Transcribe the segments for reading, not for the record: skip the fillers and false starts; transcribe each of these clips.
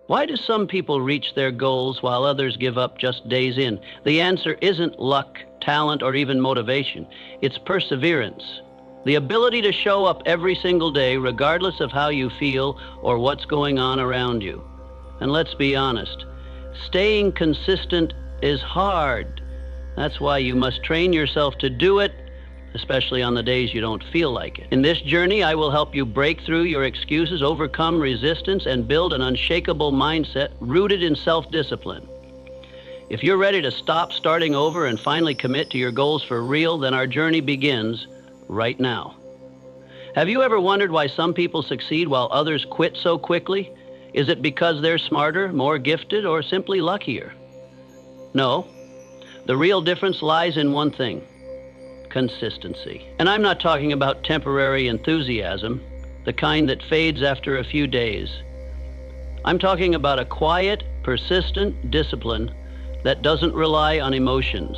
Why do some people reach their goals while others give up just days in? The answer isn't luck, talent, or even motivation. It's perseverance. The ability to show up every single day, regardless of how you feel or what's going on around you. And let's be honest, staying consistent is hard. That's why you must train yourself to do it, especially on the days you don't feel like it. In this journey, I will help you break through your excuses, overcome resistance, and build an unshakable mindset rooted in self-discipline. If you're ready to stop starting over and finally commit to your goals for real, then our journey begins right now. Have you ever wondered why some people succeed while others quit so quickly? Is it because they're smarter, more gifted, or simply luckier? No. The real difference lies in one thing: consistency. And I'm not talking about temporary enthusiasm, the kind that fades after a few days. I'm talking about a quiet, persistent discipline that doesn't rely on emotions.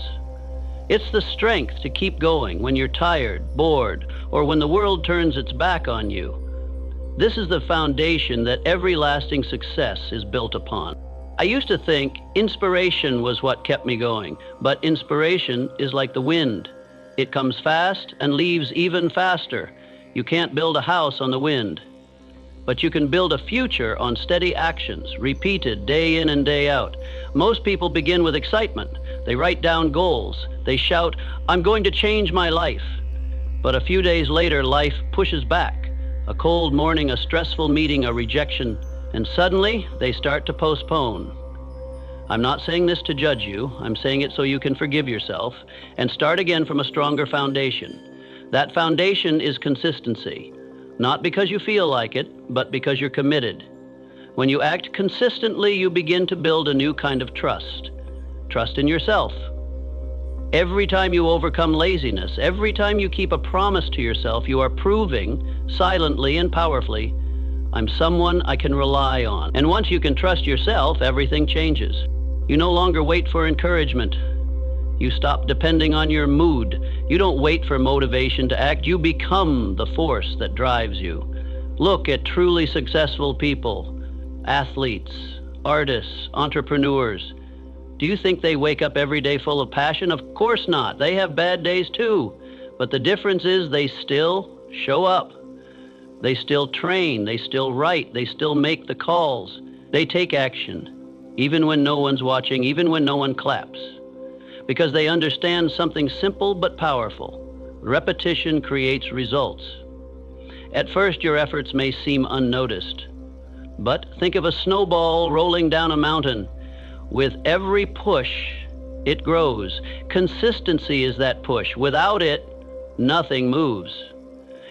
It's the strength to keep going when you're tired, bored, or when the world turns its back on you. This is the foundation that every lasting success is built upon. I used to think inspiration was what kept me going, but inspiration is like the wind. It comes fast and leaves even faster. You can't build a house on the wind, but you can build a future on steady actions, repeated day in and day out. Most people begin with excitement. They write down goals. They shout, "I'm going to change my life." But a few days later, life pushes back. A cold morning, a stressful meeting, a rejection, and suddenly they start to postpone. I'm not saying this to judge you. I'm saying it so you can forgive yourself and start again from a stronger foundation. That foundation is consistency, not because you feel like it, but because you're committed. When you act consistently, you begin to build a new kind of trust. Trust in yourself. Every time you overcome laziness, every time you keep a promise to yourself, you are proving, silently and powerfully, I'm someone I can rely on. And once you can trust yourself, everything changes. You no longer wait for encouragement. You stop depending on your mood. You don't wait for motivation to act. You become the force that drives you. Look at truly successful people, athletes, artists, entrepreneurs. Do you think they wake up every day full of passion? Of course not. They have bad days too. But the difference is they still show up. They still train. They still write. They still make the calls. They take action, even when no one's watching, even when no one claps. Because they understand something simple but powerful. Repetition creates results. At first, your efforts may seem unnoticed. But think of a snowball rolling down a mountain. With every push, it grows. Consistency is that push. Without it, nothing moves.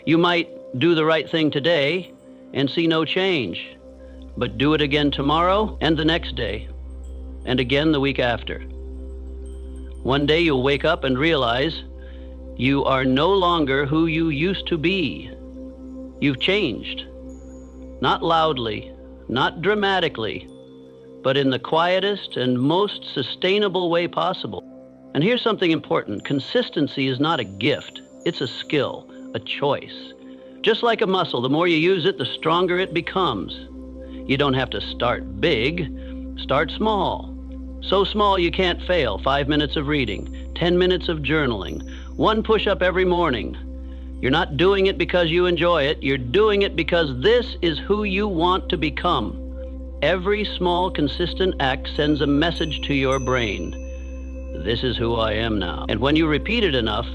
You might do the right thing today and see no change, but do it again tomorrow and the next day, and again the week after. One day you'll wake up and realize you are no longer who you used to be. You've changed. Not loudly, not dramatically, but in the quietest and most sustainable way possible. And here's something important. Consistency is not a gift. It's a skill, a choice. Just like a muscle, the more you use it, the stronger it becomes. You don't have to start big. Start small. So small you can't fail. 5 minutes of reading, 10 minutes of journaling, 1 push-up every morning. You're not doing it because you enjoy it. You're doing it because this is who you want to become. Every small, consistent act sends a message to your brain. This is who I am now. And when you repeat it enough,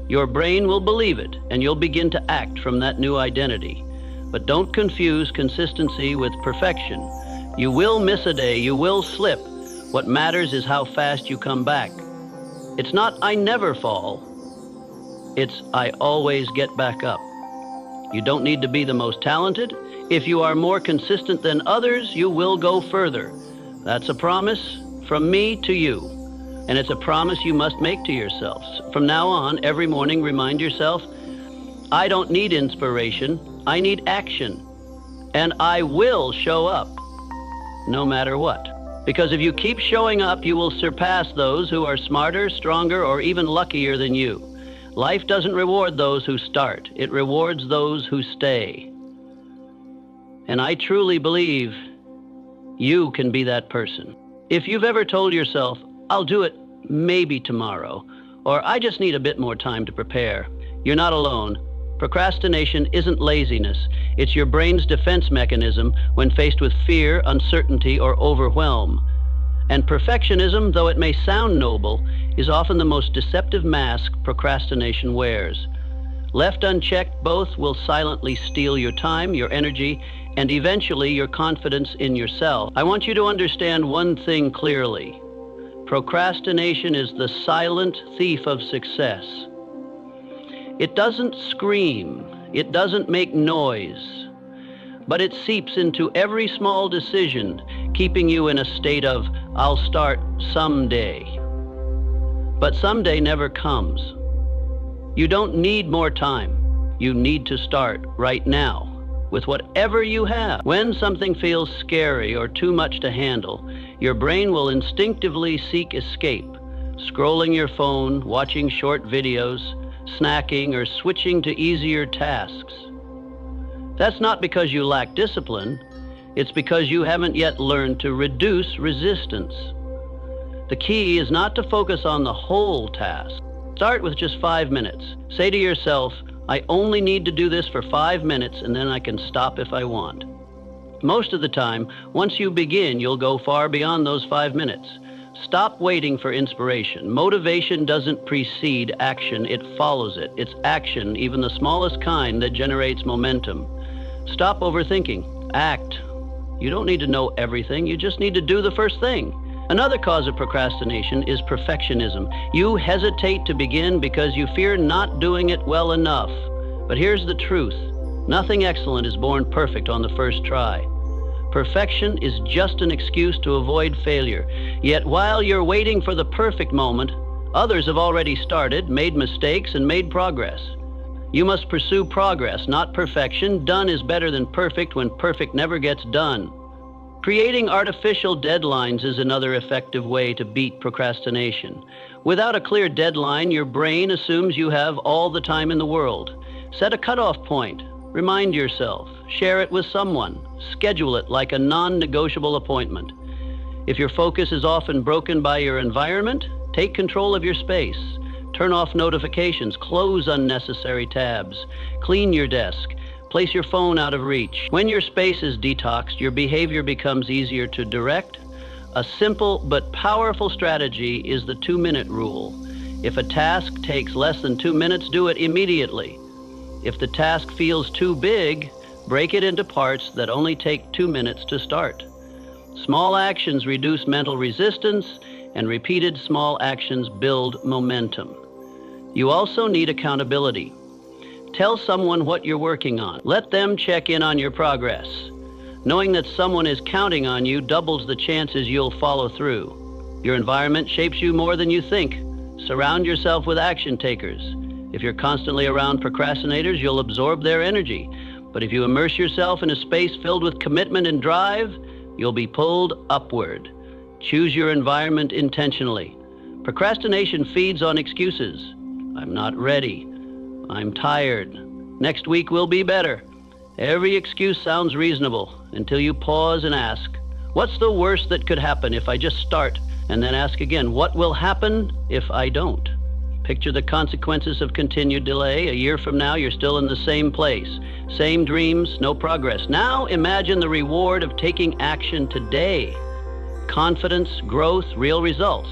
your brain will believe it, and you'll begin to act from that new identity. But don't confuse consistency with perfection. You will miss a day. You will slip. What matters is how fast you come back. It's not I never fall. It's I always get back up. You don't need to be the most talented. If you are more consistent than others, you will go further. That's a promise from me to you. And it's a promise you must make to yourselves. From now on, every morning, remind yourself, I don't need inspiration. I need action. And I will show up, no matter what. Because if you keep showing up, you will surpass those who are smarter, stronger, or even luckier than you. Life doesn't reward those who start. It rewards those who stay. And I truly believe You can be that person. If you've ever told yourself, I'll do it maybe tomorrow, or I just need a bit more time to prepare, you're not alone. Procrastination isn't laziness. It's your brain's defense mechanism when faced with fear, uncertainty, or overwhelm. And perfectionism, though it may sound noble, is often the most deceptive mask procrastination wears. Left unchecked, both will silently steal your time, your energy, and eventually your confidence in yourself. I want you to understand one thing clearly. Procrastination is the silent thief of success. It doesn't scream, it doesn't make noise, but it seeps into every small decision, keeping you in a state of, I'll start someday. But someday never comes. You don't need more time. You need to start right now with whatever you have. When something feels scary or too much to handle, your brain will instinctively seek escape, scrolling your phone, watching short videos, snacking, or switching to easier tasks. That's not because you lack discipline. It's because you haven't yet learned to reduce resistance. The key is not to focus on the whole task. Start with just 5 minutes. Say to yourself, I only need to do this for 5 minutes and then I can stop if I want. Most of the time, once you begin, you'll go far beyond those 5 minutes. Stop waiting for inspiration. Motivation doesn't precede action, it follows it. It's action, even the smallest kind, that generates momentum. Stop overthinking. Act. You don't need to know everything, you just need to do the first thing. Another cause of procrastination is perfectionism. You hesitate to begin because you fear not doing it well enough. But here's the truth. Nothing excellent is born perfect on the first try. Perfection is just an excuse to avoid failure. Yet while you're waiting for the perfect moment, others have already started, made mistakes, and made progress. You must pursue progress, not perfection. Done is better than perfect when perfect never gets done. Creating artificial deadlines is another effective way to beat procrastination. Without a clear deadline, your brain assumes you have all the time in the world. Set a cutoff point. Remind yourself. Share it with someone. Schedule it like a non-negotiable appointment. If your focus is often broken by your environment, take control of your space. Turn off notifications. Close unnecessary tabs. Clean your desk. Place your phone out of reach. When your space is detoxed, your behavior becomes easier to direct. A simple but powerful strategy is the 2-minute rule. If a task takes less than 2 minutes, do it immediately. If the task feels too big, break it into parts that only take 2 minutes to start. Small actions reduce mental resistance, and repeated small actions build momentum. You also need accountability. Tell someone what you're working on. Let them check in on your progress. Knowing that someone is counting on you doubles the chances you'll follow through. Your environment shapes you more than you think. Surround yourself with action takers. If you're constantly around procrastinators, you'll absorb their energy. But if you immerse yourself in a space filled with commitment and drive, you'll be pulled upward. Choose your environment intentionally. Procrastination feeds on excuses. I'm not ready. I'm tired. Next week will be better. Every excuse sounds reasonable until you pause and ask, what's the worst that could happen if I just start? And then ask again, what will happen if I don't? Picture the consequences of continued delay. A year from now, you're still in the same place. Same dreams, no progress. Now imagine the reward of taking action today. Confidence, growth, real results.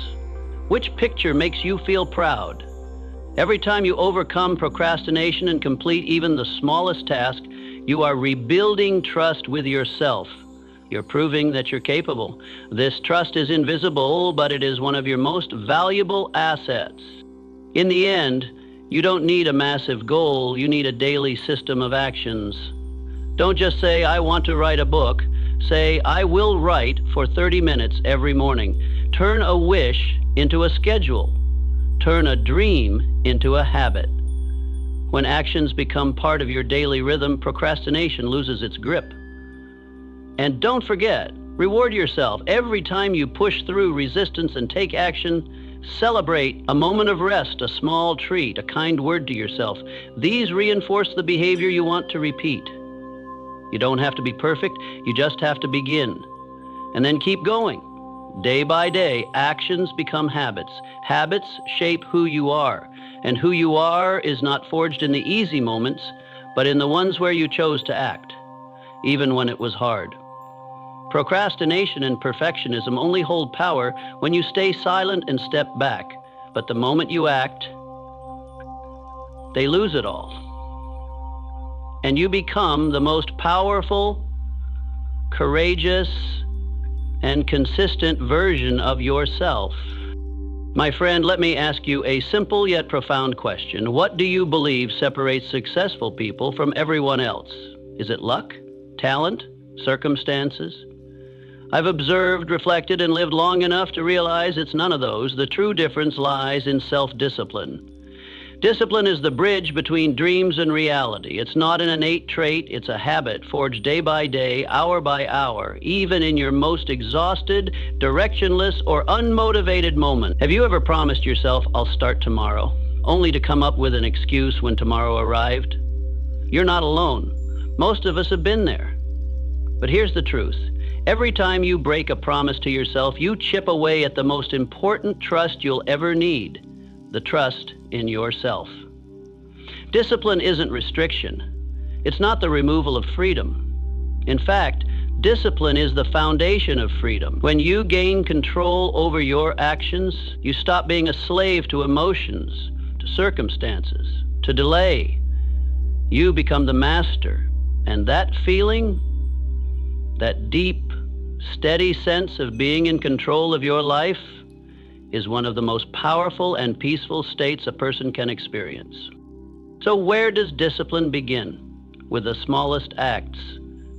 Which picture makes you feel proud? Every time you overcome procrastination and complete even the smallest task, you are rebuilding trust with yourself. You're proving that you're capable. This trust is invisible, but it is one of your most valuable assets. In the end, you don't need a massive goal, you need a daily system of actions. Don't just say, I want to write a book. Say, I will write for 30 minutes every morning. Turn a wish into a schedule. Turn a dream into a habit. When actions become part of your daily rhythm, procrastination loses its grip. And don't forget, reward yourself. Every time you push through resistance and take action, celebrate a moment of rest, a small treat, a kind word to yourself. These reinforce the behavior you want to repeat. You don't have to be perfect, you just have to begin. and then keep going. Day by day, actions become habits. Habits shape who you are, and who you are is not forged in the easy moments, but in the ones where you chose to act, even when it was hard. Procrastination and perfectionism only hold power when you stay silent and step back, but the moment you act, they lose it all. And you become the most powerful, courageous, and consistent version of yourself. My friend, let me ask you a simple yet profound question. What do you believe separates successful people from everyone else? Is it luck, talent, circumstances? I've observed, reflected, and lived long enough to realize it's none of those. The true difference lies in self-discipline. Discipline is the bridge between dreams and reality. It's not an innate trait, it's a habit forged day by day, hour by hour, even in your most exhausted, directionless, or unmotivated moment. Have you ever promised yourself, I'll start tomorrow, only to come up with an excuse when tomorrow arrived? You're not alone. Most of us have been there. But here's the truth. Every time you break a promise to yourself, you chip away at the most important trust you'll ever need. The trust in yourself. Discipline isn't restriction. It's not the removal of freedom. In fact, discipline is the foundation of freedom. When you gain control over your actions, you stop being a slave to emotions, to circumstances, to delay. You become the master. And that feeling, that deep, steady sense of being in control of your life, is one of the most powerful and peaceful states a person can experience. So where does discipline begin? With the smallest acts.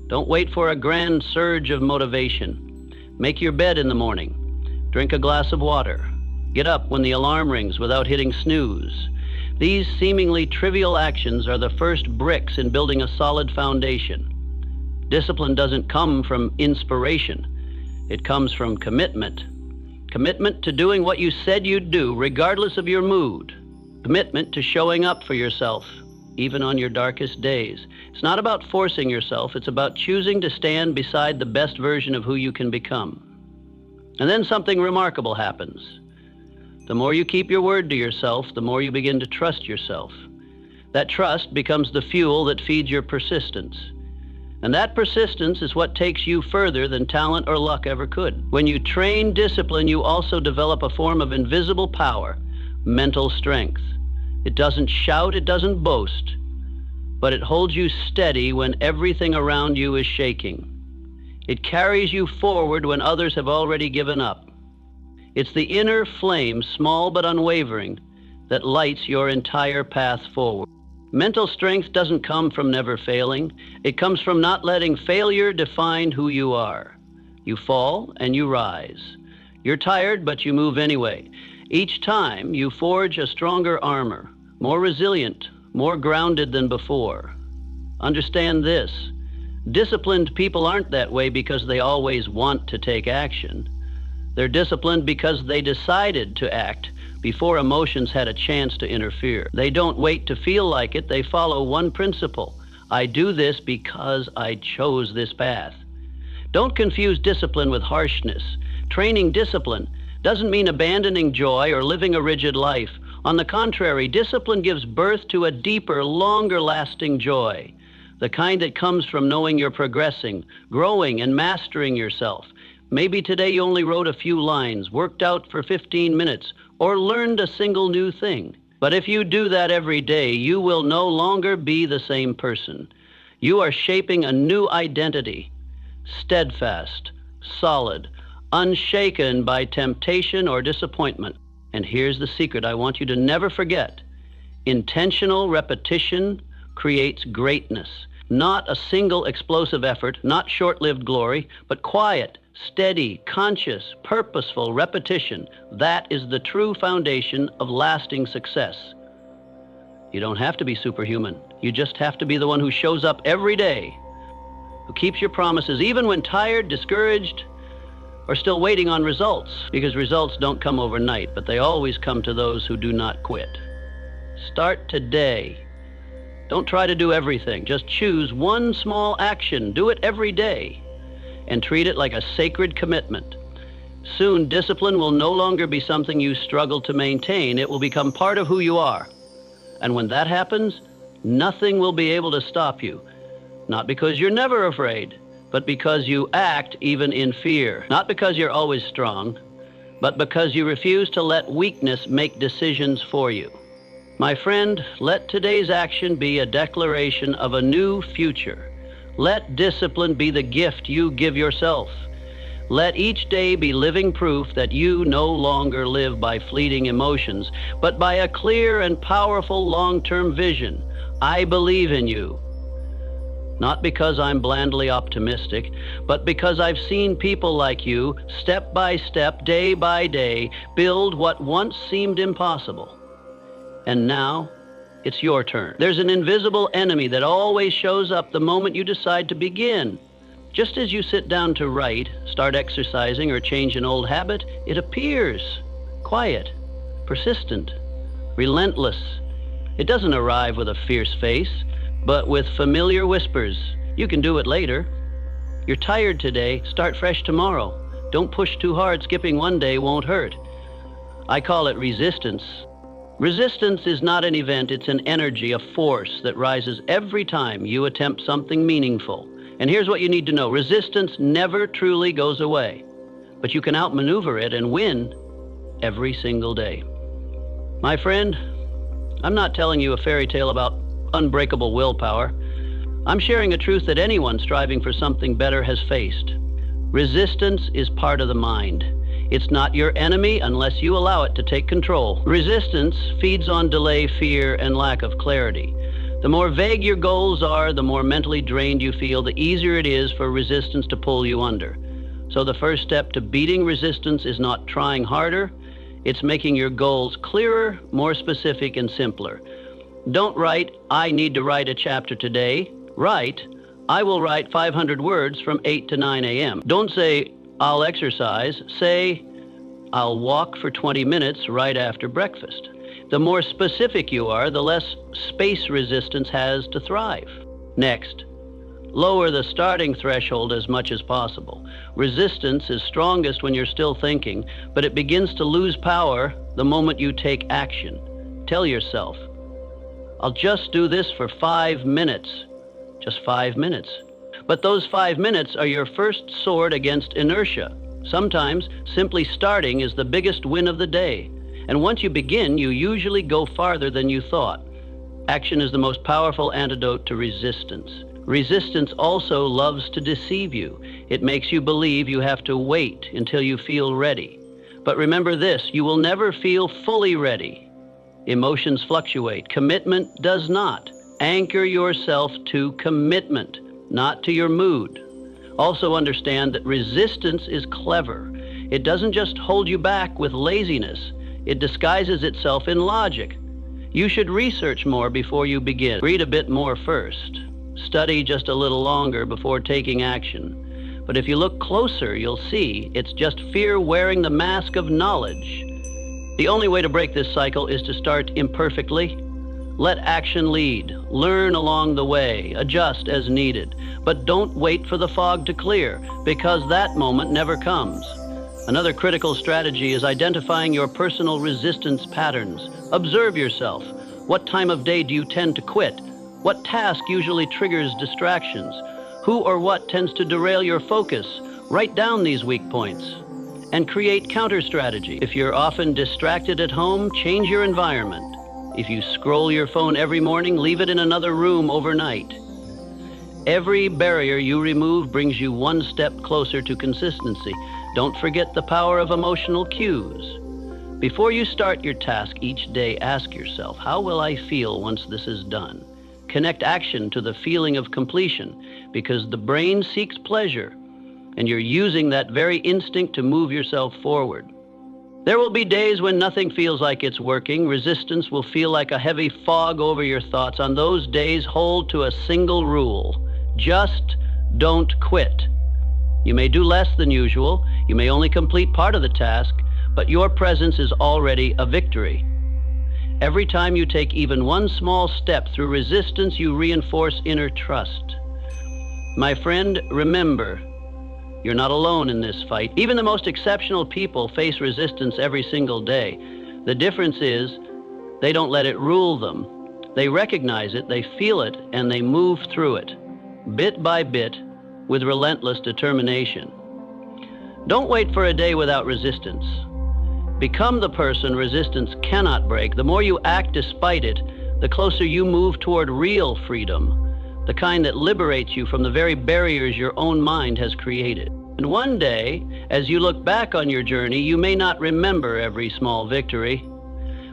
Don't wait for a grand surge of motivation. Make your bed in the morning. Drink a glass of water. Get up when the alarm rings without hitting snooze. These seemingly trivial actions are the first bricks in building a solid foundation. Discipline doesn't come from inspiration. It comes from commitment. Commitment to doing what you said you'd do, regardless of your mood. Commitment to showing up for yourself, even on your darkest days. It's not about forcing yourself, it's about choosing to stand beside the best version of who you can become. And then something remarkable happens. The more you keep your word to yourself, the more you begin to trust yourself. That trust becomes the fuel that feeds your persistence. And that persistence is what takes you further than talent or luck ever could. When you train discipline, you also develop a form of invisible power, mental strength. It doesn't shout, it doesn't boast, but it holds you steady when everything around you is shaking. It carries you forward when others have already given up. It's the inner flame, small but unwavering, that lights your entire path forward. Mental strength doesn't come from never failing. It comes from not letting failure define who you are. You fall and you rise. You're tired, but you move anyway. Each time, you forge a stronger armor, more resilient, more grounded than before. Understand this. Disciplined people aren't that way because they always want to take action. They're disciplined because they decided to act before emotions had a chance to interfere. They don't wait to feel like it. They follow one principle. I do this because I chose this path. Don't confuse discipline with harshness. Training discipline doesn't mean abandoning joy or living a rigid life. On the contrary, discipline gives birth to a deeper, longer-lasting joy, the kind that comes from knowing you're progressing, growing, and mastering yourself. Maybe today you only wrote a few lines, worked out for 15 minutes, or learned a single new thing. But if you do that every day, you will no longer be the same person. You are shaping a new identity, steadfast, solid, unshaken by temptation or disappointment. And here's the secret I want you to never forget. Intentional repetition creates greatness. Not a single explosive effort, not short-lived glory, but quiet, steady, conscious, purposeful repetition. That is the true foundation of lasting success. You don't have to be superhuman. You just have to be the one who shows up every day, who keeps your promises even when tired, discouraged, or still waiting on results, because results don't come overnight, but they always come to those who do not quit. Start today. Don't try to do everything. Just choose one small action. Do it every day. and treat it like a sacred commitment. Soon, discipline will no longer be something you struggle to maintain. It will become part of who you are. And when that happens, nothing will be able to stop you. Not because you're never afraid, but because you act even in fear. Not because you're always strong, but because you refuse to let weakness make decisions for you. My friend, let today's action be a declaration of a new future. Let discipline be the gift you give yourself. Let each day be living proof that you no longer live by fleeting emotions, but by a clear and powerful long-term vision. I believe in you. Not because I'm blandly optimistic, but because I've seen people like you, step by step, day by day, build what once seemed impossible. And now, it's your turn. There's an invisible enemy that always shows up the moment you decide to begin. Just as you sit down to write, start exercising, or change an old habit, it appears. Quiet, persistent, relentless. It doesn't arrive with a fierce face, but with familiar whispers. You can do it later. You're tired today, start fresh tomorrow. Don't push too hard, skipping one day won't hurt. I call it resistance. Resistance is not an event, it's an energy, a force that rises every time you attempt something meaningful. And here's what you need to know. Resistance never truly goes away, but you can outmaneuver it and win every single day. My friend, I'm not telling you a fairy tale about unbreakable willpower. I'm sharing a truth that anyone striving for something better has faced. Resistance is part of the mind. It's not your enemy unless you allow it to take control. Resistance feeds on delay, fear, and lack of clarity. The more vague your goals are, the more mentally drained you feel, the easier it is for resistance to pull you under. So the first step to beating resistance is not trying harder, it's making your goals clearer, more specific, and simpler. Don't write, I need to write a chapter today. Write, I will write 500 words from 8 to 9 a.m. Don't say, I'll exercise. Say, I'll walk for 20 minutes right after breakfast. The more specific you are, the less space resistance has to thrive. Next, lower the starting threshold as much as possible. Resistance is strongest when you're still thinking, but it begins to lose power the moment you take action. Tell yourself, I'll just do this for 5 minutes. Just 5 minutes. But those 5 minutes are your first sword against inertia. Sometimes simply starting is the biggest win of the day. And once you begin, you usually go farther than you thought. Action is the most powerful antidote to resistance. Resistance also loves to deceive you. It makes you believe you have to wait until you feel ready. But remember this, you will never feel fully ready. Emotions fluctuate. Commitment does not. Anchor yourself to commitment, not to your mood. Also understand that resistance is clever. It doesn't just hold you back with laziness. It disguises itself in logic. You should research more before you begin. Read a bit more first. Study just a little longer before taking action. But if you look closer, you'll see it's just fear wearing the mask of knowledge. The only way to break this cycle is to start imperfectly. Let action lead. Learn along the way. Adjust as needed. But don't wait for the fog to clear, because that moment never comes. Another critical strategy is identifying your personal resistance patterns. Observe yourself. What time of day do you tend to quit? What task usually triggers distractions? Who or what tends to derail your focus? Write down these weak points and create counter strategy. If you're often distracted at home, change your environment. If you scroll your phone every morning, leave it in another room overnight. Every barrier you remove brings you one step closer to consistency. Don't forget the power of emotional cues. Before you start your task each day, ask yourself, how will I feel once this is done? Connect action to the feeling of completion, because the brain seeks pleasure, and you're using that very instinct to move yourself forward. There will be days when nothing feels like it's working. Resistance will feel like a heavy fog over your thoughts. On those days, hold to a single rule. Just don't quit. You may do less than usual. You may only complete part of the task, but your presence is already a victory. Every time you take even one small step through resistance, you reinforce inner trust. My friend, remember, You're not alone in this fight. Even the most exceptional people face resistance every single day. The difference is they don't let it rule them. They recognize it, they feel it, and they move through it, bit by bit, with relentless determination. Don't wait for a day without resistance. Become the person resistance cannot break. The more you act despite it, the closer you move toward real freedom, the kind that liberates you from the very barriers your own mind has created. And one day, as you look back on your journey, you may not remember every small victory,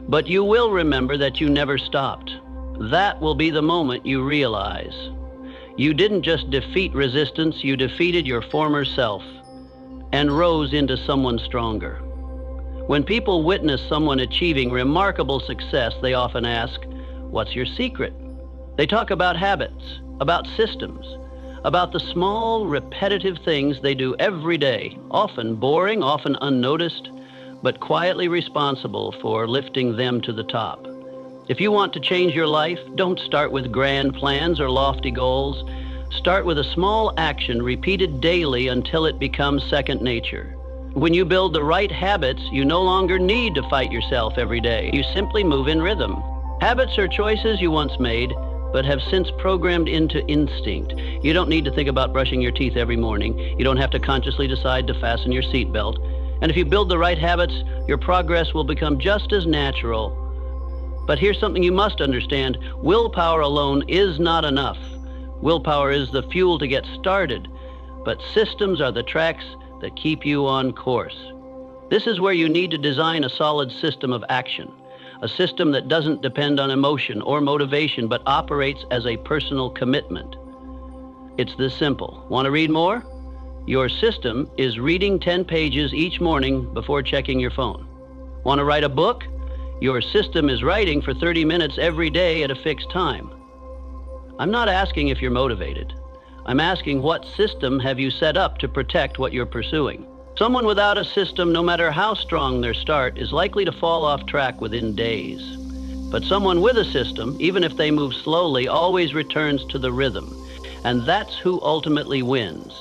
but you will remember that you never stopped. That will be the moment you realize you didn't just defeat resistance, you defeated your former self and rose into someone stronger. When people witness someone achieving remarkable success, they often ask, "What's your secret?" They talk about habits, about systems, about the small, repetitive things they do every day, often boring, often unnoticed, but quietly responsible for lifting them to the top. If you want to change your life, don't start with grand plans or lofty goals. Start with a small action repeated daily until it becomes second nature. When you build the right habits, you no longer need to fight yourself every day. You simply move in rhythm. Habits are choices you once made, but have since programmed into instinct. You don't need to think about brushing your teeth every morning. You don't have to consciously decide to fasten your seatbelt. And if you build the right habits, your progress will become just as natural. But here's something you must understand. Willpower alone is not enough. Willpower is the fuel to get started, but systems are the tracks that keep you on course. This is where you need to design a solid system of action, a system that doesn't depend on emotion or motivation, but operates as a personal commitment. It's this simple. Want to read more? Your system is reading 10 pages each morning before checking your phone. Want to write a book? Your system is writing for 30 minutes every day at a fixed time. I'm not asking if you're motivated. I'm asking what system have you set up to protect what you're pursuing. Someone without a system, no matter how strong their start, is likely to fall off track within days. But someone with a system, even if they move slowly, always returns to the rhythm. And that's who ultimately wins.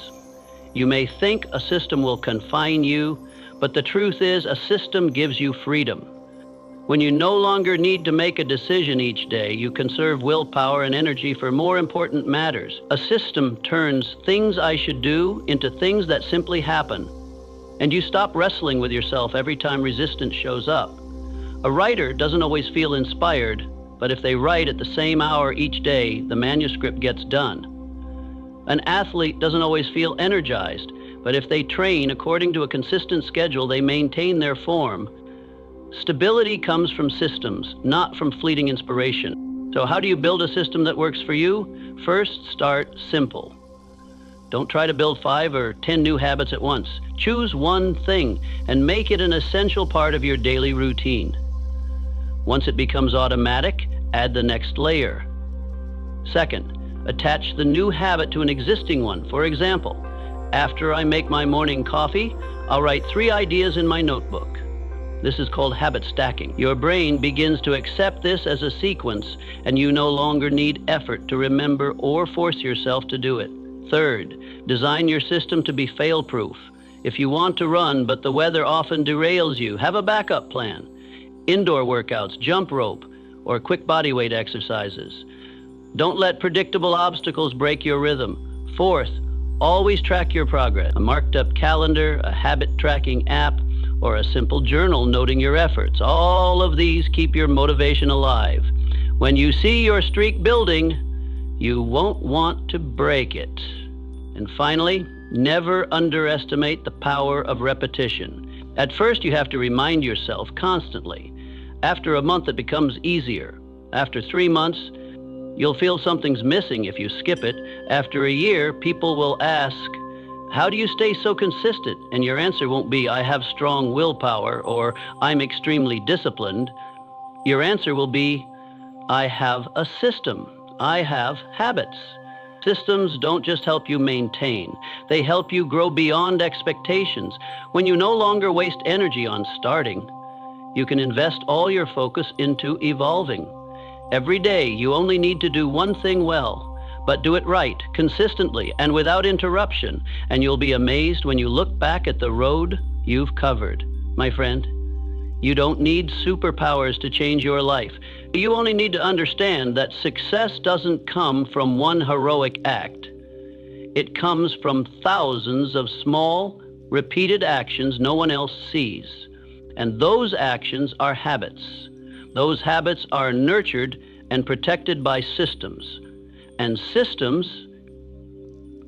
You may think a system will confine you, but the truth is a system gives you freedom. When you no longer need to make a decision each day, you conserve willpower and energy for more important matters. A system turns things I should do into things that simply happen. And you stop wrestling with yourself every time resistance shows up. A writer doesn't always feel inspired, but if they write at the same hour each day, the manuscript gets done. An athlete doesn't always feel energized, but if they train according to a consistent schedule, they maintain their form. Stability comes from systems, not from fleeting inspiration. So how do you build a system that works for you? First, start simple. Don't try to build 5 or 10 new habits at once. Choose one thing and make it an essential part of your daily routine. Once it becomes automatic, add the next layer. Second, attach the new habit to an existing one. For example, after I make my morning coffee, I'll write 3 ideas in my notebook. This is called habit stacking. Your brain begins to accept this as a sequence, and you no longer need effort to remember or force yourself to do it. Third, design your system to be fail-proof. If you want to run, but the weather often derails you, have a backup plan. Indoor workouts, jump rope, or quick body weight exercises. Don't let predictable obstacles break your rhythm. Fourth, always track your progress. A marked-up calendar, a habit tracking app, or a simple journal noting your efforts. All of these keep your motivation alive. When you see your streak building, you won't want to break it. And finally, never underestimate the power of repetition. At first, you have to remind yourself constantly. After a month, it becomes easier. After 3 months, you'll feel something's missing if you skip it. After a year, people will ask, "How do you stay so consistent?" And your answer won't be, "I have strong willpower," or "I'm extremely disciplined." Your answer will be, "I have a system. I have habits." Systems don't just help you maintain. They help you grow beyond expectations. When you no longer waste energy on starting, you can invest all your focus into evolving. Every day, you only need to do one thing well, But do it right, consistently, and without interruption, and you'll be amazed when you look back at the road you've covered. My friend, you don't need superpowers to change your life. You only need to understand that success doesn't come from one heroic act. It comes from thousands of small, repeated actions no one else sees. And those actions are habits. Those habits are nurtured and protected by systems. And systems,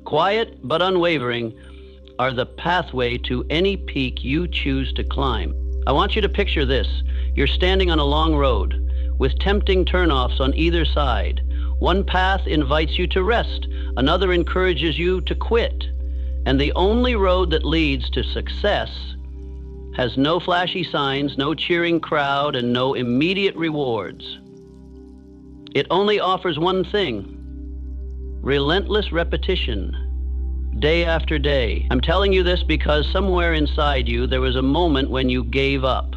quiet but unwavering, are the pathway to any peak you choose to climb. I want you to picture this. You're standing on a long road with tempting turnoffs on either side. One path invites you to rest, another encourages you to quit. And the only road that leads to success has no flashy signs, no cheering crowd, and no immediate rewards. It only offers one thing: relentless repetition, day after day. I'm telling you this because somewhere inside you there was a moment when you gave up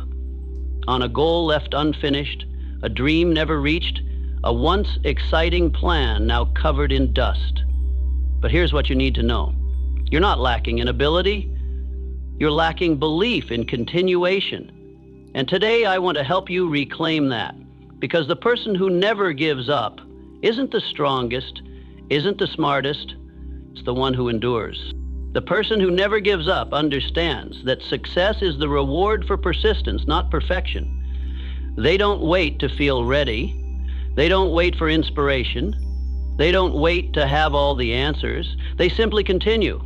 on a goal left unfinished, a dream never reached, a once exciting plan now covered in dust. But here's what you need to know. You're not lacking in ability. You're lacking belief in continuation. And today I want to help you reclaim that, because the person who never gives up isn't the strongest, isn't the smartest, it's the one who endures. The person who never gives up understands that success is the reward for persistence, not perfection. They don't wait to feel ready. They don't wait for inspiration. They don't wait to have all the answers. They simply continue.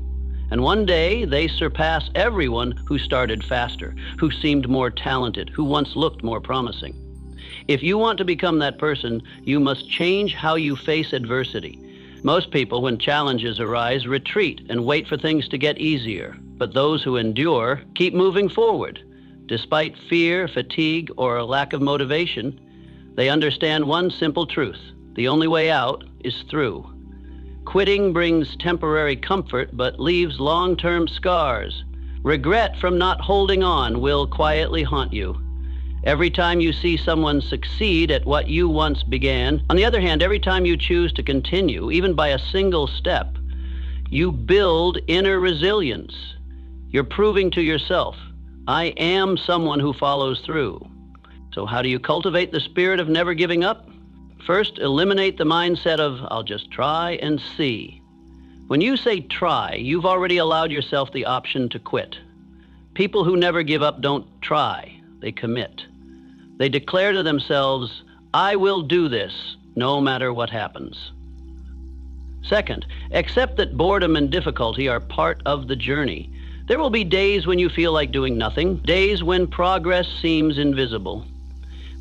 And one day they surpass everyone who started faster, who seemed more talented, who once looked more promising. If you want to become that person, you must change how you face adversity. Most people, when challenges arise, retreat and wait for things to get easier. But those who endure keep moving forward. Despite fear, fatigue, or a lack of motivation, they understand one simple truth: the only way out is through. Quitting brings temporary comfort but leaves long-term scars. Regret from not holding on will quietly haunt you. Every time you see someone succeed at what you once began, on the other hand, every time you choose to continue, even by a single step, you build inner resilience. You're proving to yourself, I am someone who follows through. So how do you cultivate the spirit of never giving up? First, eliminate the mindset of, I'll just try and see. When you say try, you've already allowed yourself the option to quit. People who never give up don't try, they commit. They declare to themselves, I will do this, no matter what happens. Second, accept that boredom and difficulty are part of the journey. There will be days when you feel like doing nothing, days when progress seems invisible.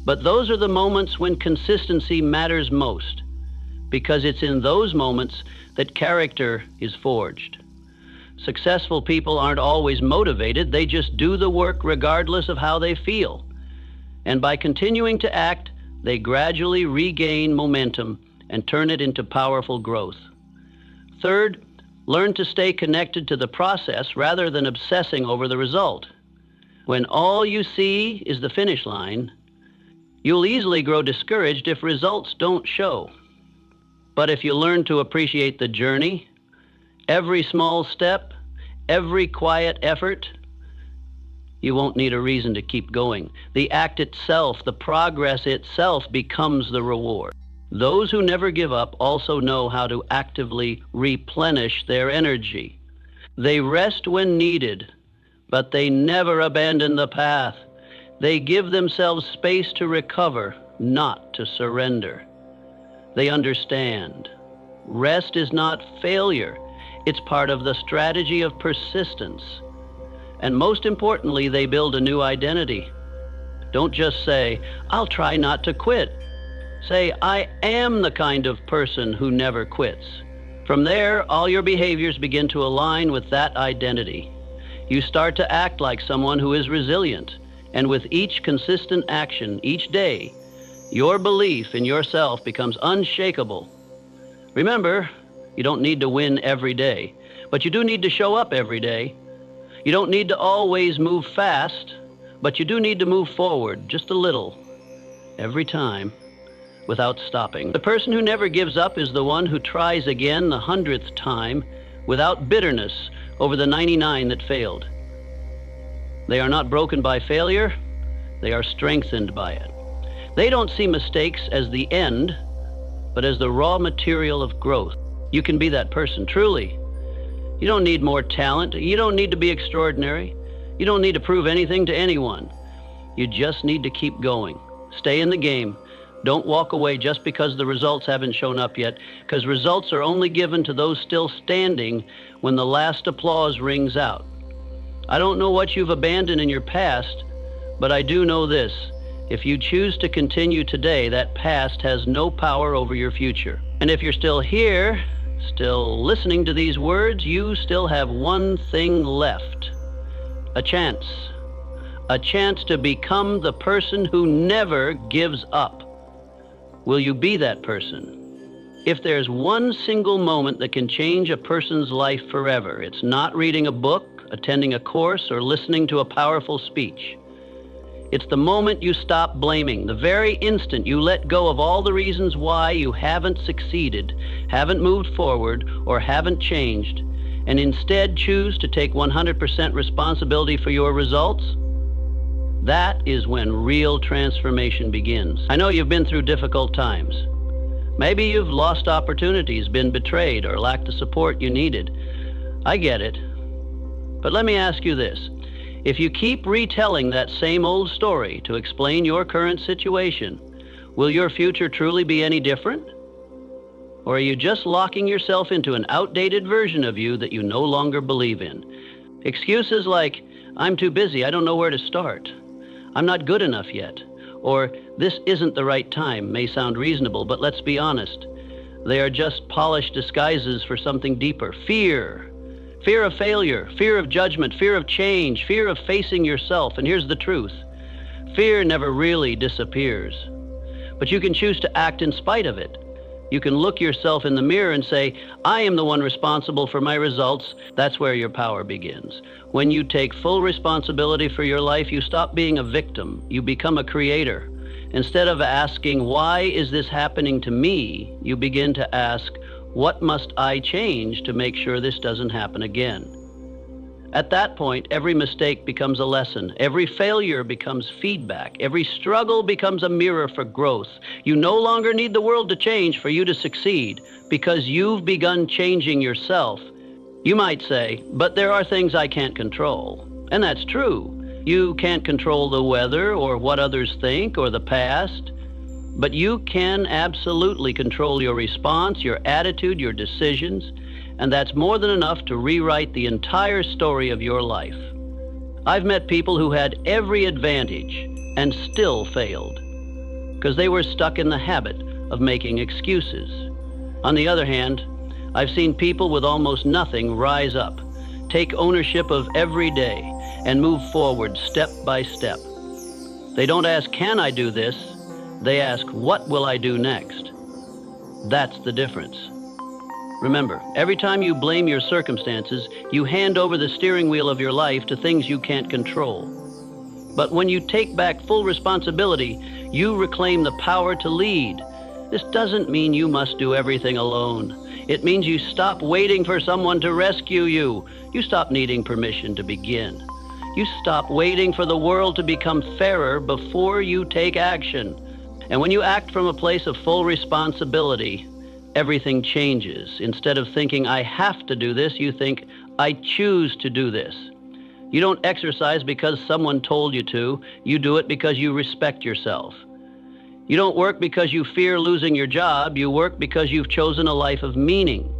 But those are the moments when consistency matters most, because it's in those moments that character is forged. Successful people aren't always motivated, they just do the work regardless of how they feel. And by continuing to act, they gradually regain momentum and turn it into powerful growth. Third, learn to stay connected to the process rather than obsessing over the result. When all you see is the finish line, you'll easily grow discouraged if results don't show. But if you learn to appreciate the journey, every small step, every quiet effort, you won't need a reason to keep going. The act itself, the progress itself becomes the reward. Those who never give up also know how to actively replenish their energy. They rest when needed, but they never abandon the path. They give themselves space to recover, not to surrender. They understand. Rest is not failure. It's part of the strategy of persistence. And most importantly, they build a new identity. Don't just say, I'll try not to quit. Say, I am the kind of person who never quits. From there, all your behaviors begin to align with that identity. You start to act like someone who is resilient. And with each consistent action, each day, your belief in yourself becomes unshakable. Remember, you don't need to win every day, but you do need to show up every day. You don't need to always move fast, but you do need to move forward just a little, every time. without stopping. The person who never gives up is the one who tries again the 100th time without bitterness over the 99 that failed. They are not broken by failure, they are strengthened by it. They don't see mistakes as the end, but as the raw material of growth. You can be that person, truly. You don't need more talent. You don't need to be extraordinary. You don't need to prove anything to anyone. You just need to keep going. Stay in the game. Don't walk away just because the results haven't shown up yet, because results are only given to those still standing when the last applause rings out. I don't know what you've abandoned in your past, but I do know this. If you choose to continue today, that past has no power over your future. And if you're still here, still listening to these words, you still have one thing left. A chance. A chance to become the person who never gives up. Will you be that person? If there's one single moment that can change a person's life forever, it's not reading a book, attending a course, or listening to a powerful speech. It's the moment you stop blaming, the very instant you let go of all the reasons why you haven't succeeded, haven't moved forward, or haven't changed, and instead choose to take 100% responsibility for your results. That is when real transformation begins. I know you've been through difficult times. Maybe you've lost opportunities, been betrayed, or lacked the support you needed. I get it. But let me ask you this. If you keep retelling that same old story to explain your current situation, will your future truly be any different? Or are you just locking yourself into an outdated version of you that you no longer believe in? Excuses like, I'm too busy, I don't know where to start. I'm not good enough yet. Or this isn't the right time may sound reasonable, but let's be honest. They are just polished disguises for something deeper. Fear. Fear of failure, fear of judgment, fear of change, fear of facing yourself. And here's the truth. Fear never really disappears. But you can choose to act in spite of it. You can look yourself in the mirror and say, I am the one responsible for my results. That's where your power begins. When you take full responsibility for your life, you stop being a victim. You become a creator. Instead of asking, why is this happening to me? You begin to ask, what must I change to make sure this doesn't happen again? At that point, every mistake becomes a lesson. Every failure becomes feedback. Every struggle becomes a mirror for growth. You no longer need the world to change for you to succeed because you've begun changing yourself. You might say, but there are things I can't control. And that's true. You can't control the weather or what others think or the past. But you can absolutely control your response, your attitude, your decisions, and that's more than enough to rewrite the entire story of your life. I've met people who had every advantage and still failed because they were stuck in the habit of making excuses. On the other hand, I've seen people with almost nothing rise up, take ownership of every day, and move forward step by step. They don't ask, can I do this? They ask, what will I do next? That's the difference. Remember, every time you blame your circumstances, you hand over the steering wheel of your life to things you can't control. But when you take back full responsibility, you reclaim the power to lead. This doesn't mean you must do everything alone. It means you stop waiting for someone to rescue you. You stop needing permission to begin. You stop waiting for the world to become fairer before you take action. And when you act from a place of full responsibility, everything changes. Instead of thinking, I have to do this, you think, I choose to do this. You don't exercise because someone told you to. You do it because you respect yourself. You don't work because you fear losing your job. You work because you've chosen a life of meaning.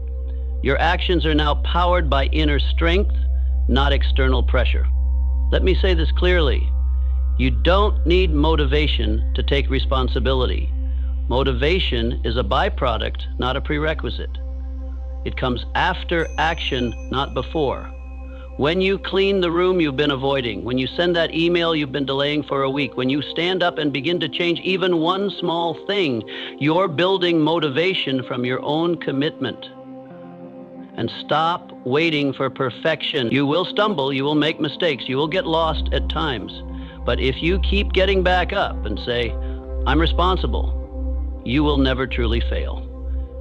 Your actions are now powered by inner strength, not external pressure. Let me say this clearly. You don't need motivation to take responsibility. Motivation is a byproduct, not a prerequisite. It comes after action, not before. When you clean the room you've been avoiding, when you send that email you've been delaying for a week, when you stand up and begin to change even one small thing, you're building motivation from your own commitment. And stop waiting for perfection. You will stumble, you will make mistakes, you will get lost at times. But if you keep getting back up and say, I'm responsible, you will never truly fail.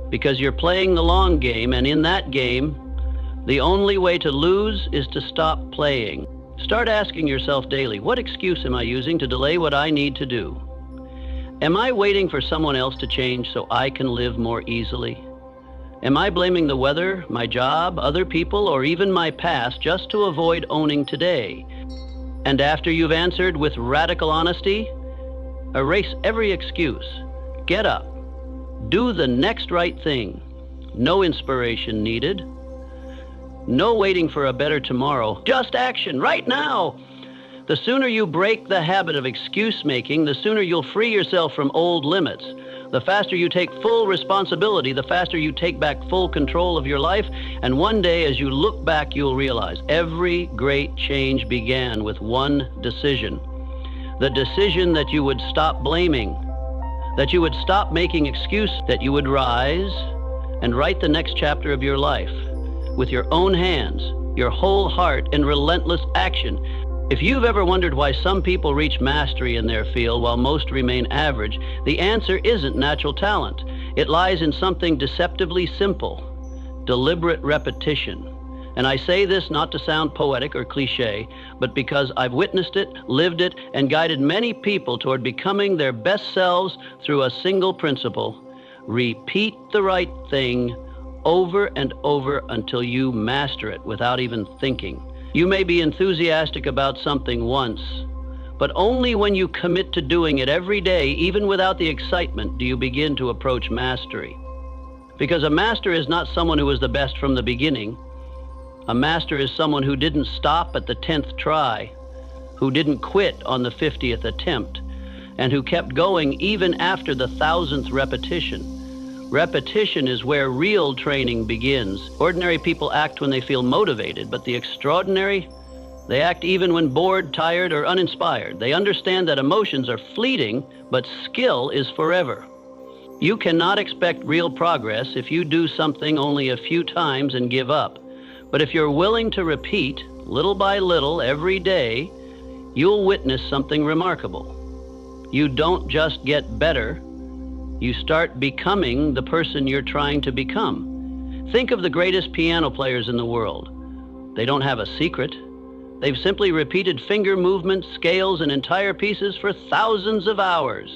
Because you're playing the long game, and in that game, the only way to lose is to stop playing. Start asking yourself daily, what excuse am I using to delay what I need to do? Am I waiting for someone else to change so I can live more easily? Am I blaming the weather, my job, other people, or even my past just to avoid owning today? And after you've answered with radical honesty, erase every excuse. Get up. Do the next right thing. No inspiration needed. No waiting for a better tomorrow. Just action right now. The sooner you break the habit of excuse making, the sooner you'll free yourself from old limits. The faster you take full responsibility, the faster you take back full control of your life. And one day, as you look back, you'll realize every great change began with one decision. The decision that you would stop blaming, that you would stop making excuses, that you would rise and write the next chapter of your life with your own hands, your whole heart, and relentless action. If you've ever wondered why some people reach mastery in their field while most remain average, the answer isn't natural talent. It lies in something deceptively simple: deliberate repetition. And I say this not to sound poetic or cliche, but because I've witnessed it, lived it, and guided many people toward becoming their best selves through a single principle: repeat the right thing over and over until you master it without even thinking. You may be enthusiastic about something once, but only when you commit to doing it every day, even without the excitement, do you begin to approach mastery. Because a master is not someone who is the best from the beginning. A master is someone who didn't stop at the 10th try, who didn't quit on the 50th attempt, and who kept going even after the 1000th repetition. Repetition is where real training begins. Ordinary people act when they feel motivated, but the extraordinary, they act even when bored, tired, or uninspired. They understand that emotions are fleeting, but skill is forever. You cannot expect real progress if you do something only a few times and give up. But if you're willing to repeat, little by little, every day, you'll witness something remarkable. You don't just get better, you start becoming the person you're trying to become. Think of the greatest piano players in the world. They don't have a secret. They've simply repeated finger movements, scales, and entire pieces for thousands of hours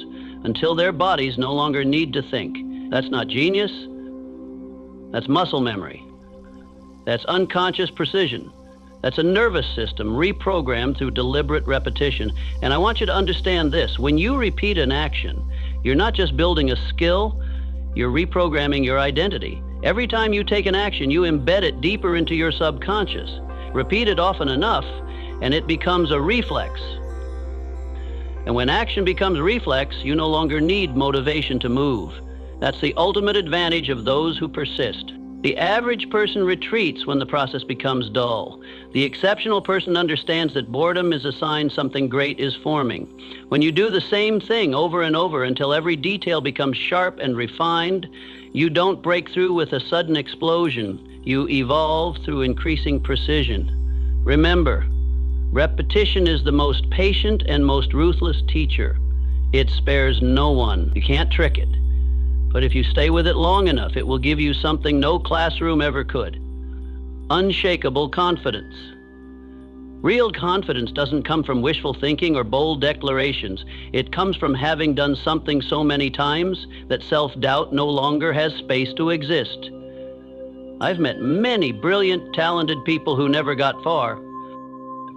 until their bodies no longer need to think. That's not genius. That's muscle memory. That's unconscious precision. That's a nervous system reprogrammed through deliberate repetition. And I want you to understand this: when you repeat an action, you're not just building a skill, you're reprogramming your identity. Every time you take an action, you embed it deeper into your subconscious. Repeat it often enough, and it becomes a reflex. And when action becomes reflex, you no longer need motivation to move. That's the ultimate advantage of those who persist. The average person retreats when the process becomes dull. The exceptional person understands that boredom is a sign something great is forming. When you do the same thing over and over until every detail becomes sharp and refined, you don't break through with a sudden explosion. You evolve through increasing precision. Remember, repetition is the most patient and most ruthless teacher. It spares no one. You can't trick it. But if you stay with it long enough, it will give you something no classroom ever could: unshakable confidence. Real confidence doesn't come from wishful thinking or bold declarations. It comes from having done something so many times that self-doubt no longer has space to exist. I've met many brilliant, talented people who never got far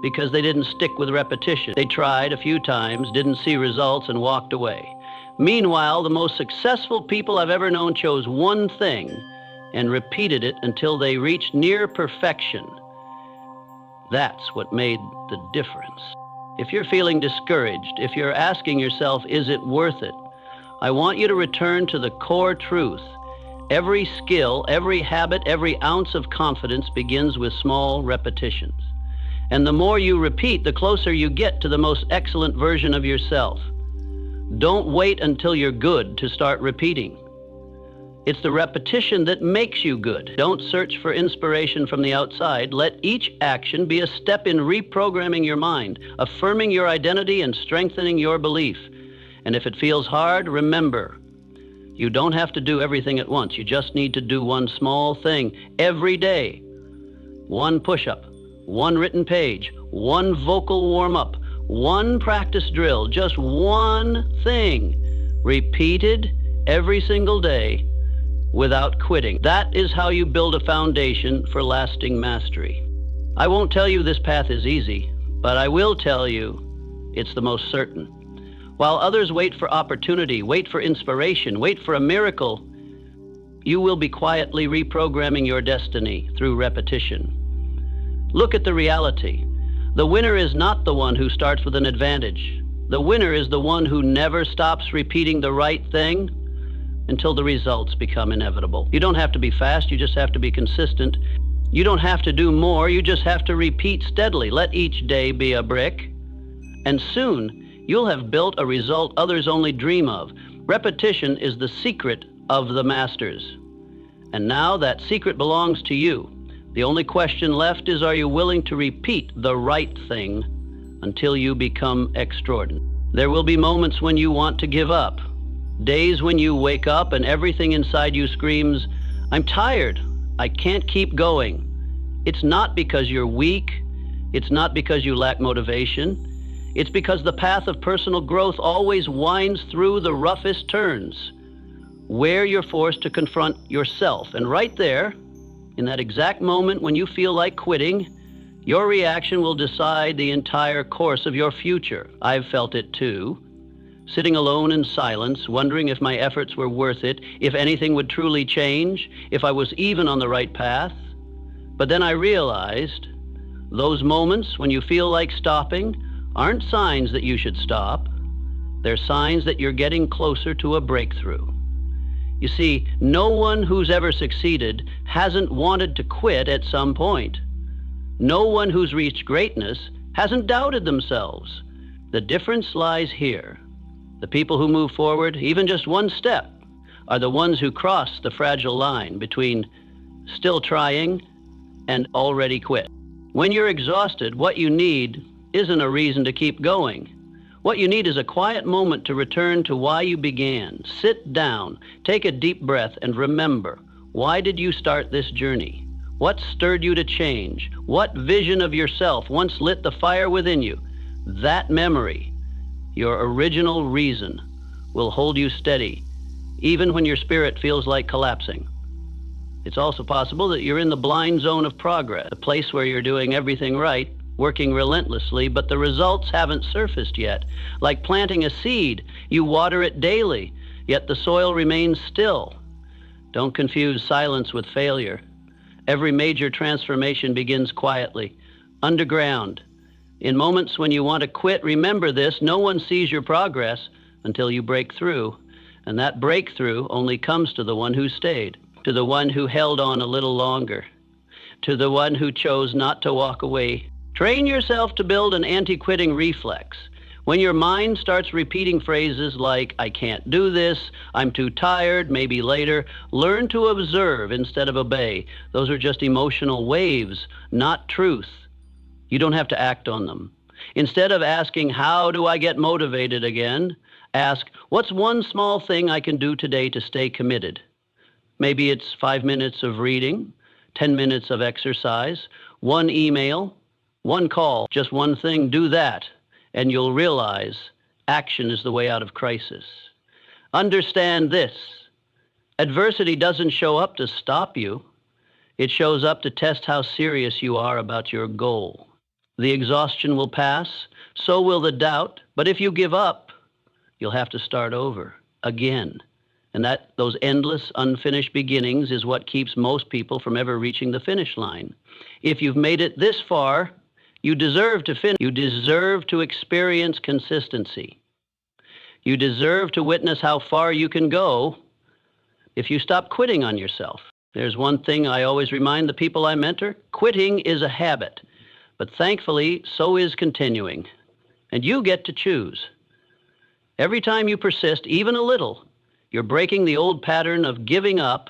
because they didn't stick with repetition. They tried a few times, didn't see results, and walked away. Meanwhile, the most successful people I've ever known chose one thing and repeated it until they reached near perfection. That's what made the difference. If you're feeling discouraged, if you're asking yourself, is it worth it? I want you to return to the core truth. Every skill, every habit, every ounce of confidence begins with small repetitions. And the more you repeat, the closer you get to the most excellent version of yourself. Don't wait until you're good to start repeating. It's the repetition that makes you good. Don't search for inspiration from the outside. Let each action be a step in reprogramming your mind, affirming your identity, and strengthening your belief. And if it feels hard, remember, You don't have to do everything at once. You just need to do one small thing every day. One push-up, one written page, one vocal warm-up, one practice drill, just one thing, repeated every single day without quitting. That is how you build a foundation for lasting mastery. I won't tell you this path is easy, but I will tell you it's the most certain. While others wait for opportunity, wait for inspiration, wait for a miracle, you will be quietly reprogramming your destiny through repetition. Look at the reality. The winner is not the one who starts with an advantage. The winner is the one who never stops repeating the right thing until the results become inevitable. You don't have to be fast, you just have to be consistent. You don't have to do more, you just have to repeat steadily. Let each day be a brick, and soon you'll have built a result others only dream of. Repetition is the secret of the masters. And now that secret belongs to you. The only question left is, are you willing to repeat the right thing until you become extraordinary? There will be moments when you want to give up. Days when you wake up and everything inside you screams, I'm tired, I can't keep going. It's not because you're weak. It's not because you lack motivation. It's because the path of personal growth always winds through the roughest turns, where you're forced to confront yourself. And right there, in that exact moment when you feel like quitting, your reaction will decide the entire course of your future. I've felt it too. Sitting alone in silence, wondering if my efforts were worth it, if anything would truly change, if I was even on the right path. But then I realized those moments when you feel like stopping aren't signs that you should stop. They're signs that you're getting closer to a breakthrough. You see, no one who's ever succeeded hasn't wanted to quit at some point. No one who's reached greatness hasn't doubted themselves. The difference lies here. The people who move forward, even just one step, are the ones who cross the fragile line between still trying and already quit. When you're exhausted, what you need isn't a reason to keep going. What you need is a quiet moment to return to why you began. Sit down, take a deep breath, and remember, why did you start this journey? What stirred you to change? What vision of yourself once lit the fire within you? That memory, your original reason, will hold you steady, even when your spirit feels like collapsing. It's also possible that you're in the blind zone of progress, a place where you're doing everything right, working relentlessly, but the results haven't surfaced yet. Like planting a seed, you water it daily, yet the soil remains still. Don't confuse silence with failure. Every major transformation begins quietly, underground. In moments when you want to quit, remember this: no one sees your progress until you break through. And that breakthrough only comes to the one who stayed, to the one who held on a little longer, to the one who chose not to walk away. Train yourself to build an anti-quitting reflex. When your mind starts repeating phrases like, I can't do this, I'm too tired, maybe later, learn to observe instead of obey. Those are just emotional waves, not truth. You don't have to act on them. Instead of asking, how do I get motivated again? Ask, what's one small thing I can do today to stay committed? Maybe it's 5 minutes of reading, 10 minutes of exercise, one email, one call, just one thing. Do that, and you'll realize action is the way out of crisis. Understand this: adversity doesn't show up to stop you. It shows up to test how serious you are about your goal. The exhaustion will pass, so will the doubt, but if you give up, you'll have to start over again. And those endless, unfinished beginnings is what keeps most people from ever reaching the finish line. If you've made it this far, you deserve to finish. You deserve to experience consistency. You deserve to witness how far you can go if you stop quitting on yourself. There's one thing I always remind the people I mentor: quitting is a habit, but thankfully, so is continuing. And you get to choose. Every time you persist, even a little, you're breaking the old pattern of giving up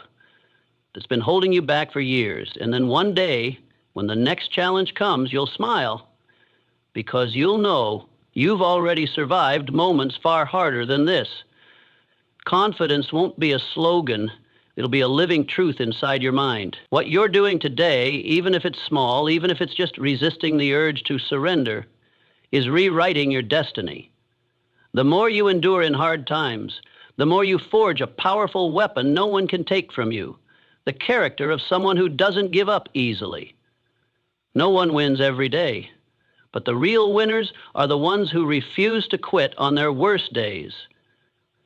that's been holding you back for years. And then one day, when the next challenge comes, you'll smile because you'll know you've already survived moments far harder than this. Confidence won't be a slogan. It'll be a living truth inside your mind. What you're doing today, even if it's small, even if it's just resisting the urge to surrender, is rewriting your destiny. The more you endure in hard times, the more you forge a powerful weapon no one can take from you, the character of someone who doesn't give up easily. No one wins every day, but the real winners are the ones who refuse to quit on their worst days.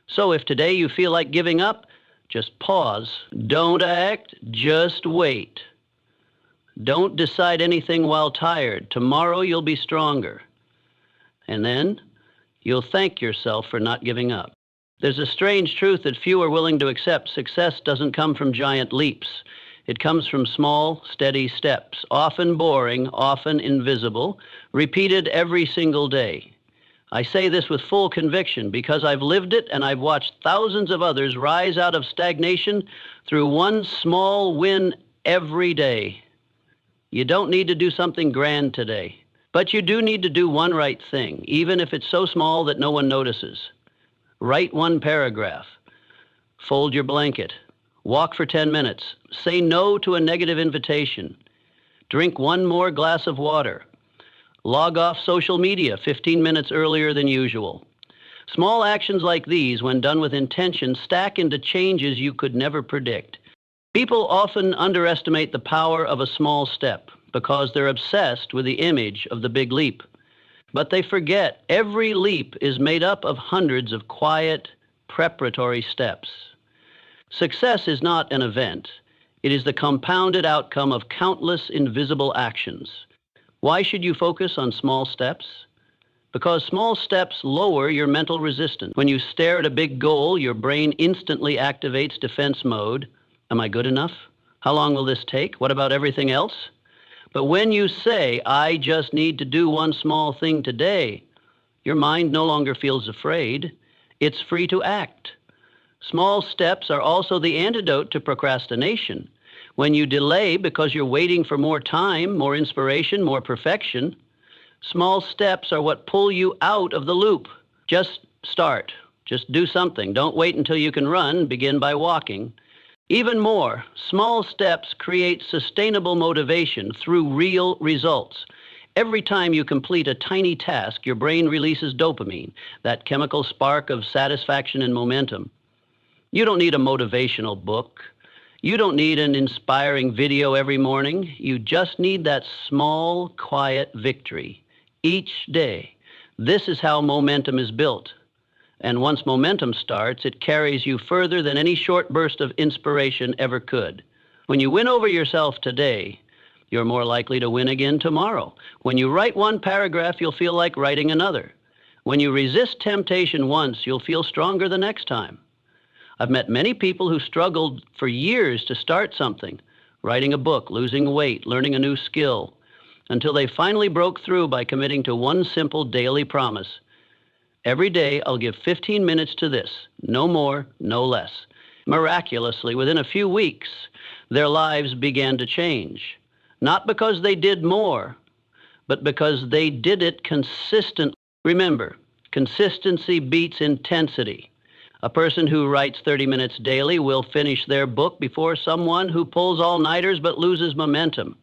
So if today you feel like giving up, just pause. Don't act, just wait. Don't decide anything while tired. Tomorrow you'll be stronger. And then you'll thank yourself for not giving up. There's a strange truth that few are willing to accept. Success doesn't come from giant leaps. It comes from small, steady steps, often boring, often invisible, repeated every single day. I say this with full conviction because I've lived it and I've watched thousands of others rise out of stagnation through one small win every day. You don't need to do something grand today, but you do need to do one right thing, even if it's so small that no one notices. Write one paragraph. Fold your blanket. Walk for 10 minutes. Say no to a negative invitation. Drink one more glass of water. Log off social media 15 minutes earlier than usual. Small actions like these, when done with intention, stack into changes you could never predict. People often underestimate the power of a small step because they're obsessed with the image of the big leap. But they forget every leap is made up of hundreds of quiet, preparatory steps. Success is not an event. It is the compounded outcome of countless invisible actions. Why should you focus on small steps? Because small steps lower your mental resistance. When you stare at a big goal, your brain instantly activates defense mode. Am I good enough? How long will this take? What about everything else? But when you say, I just need to do one small thing today, your mind no longer feels afraid. It's free to act. Small steps are also the antidote to procrastination. When you delay because you're waiting for more time, more inspiration, more perfection, small steps are what pull you out of the loop. Just start. Just do something. Don't wait until you can run. Begin by walking. Even more, small steps create sustainable motivation through real results. Every time you complete a tiny task, your brain releases dopamine, that chemical spark of satisfaction and momentum. You don't need a motivational book. You don't need an inspiring video every morning. You just need that small, quiet victory each day. This is how momentum is built. And once momentum starts, it carries you further than any short burst of inspiration ever could. When you win over yourself today, you're more likely to win again tomorrow. When you write one paragraph, you'll feel like writing another. When you resist temptation once, you'll feel stronger the next time. I've met many people who struggled for years to start something, writing a book, losing weight, learning a new skill, until they finally broke through by committing to one simple daily promise. Every day I'll give 15 minutes to this, no more, no less. Miraculously, within a few weeks, their lives began to change. Not because they did more, but because they did it consistently. Remember, consistency beats intensity. A person who writes 30 minutes daily will finish their book before someone who pulls all-nighters but loses momentum.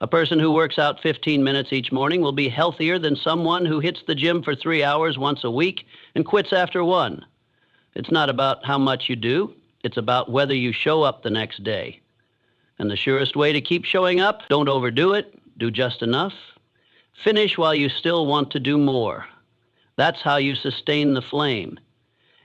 A person who works out 15 minutes each morning will be healthier than someone who hits the gym for 3 hours once a week and quits after one. It's not about how much you do. It's about whether you show up the next day. And the surest way to keep showing up, don't overdo it, do just enough. Finish while you still want to do more. That's how you sustain the flame.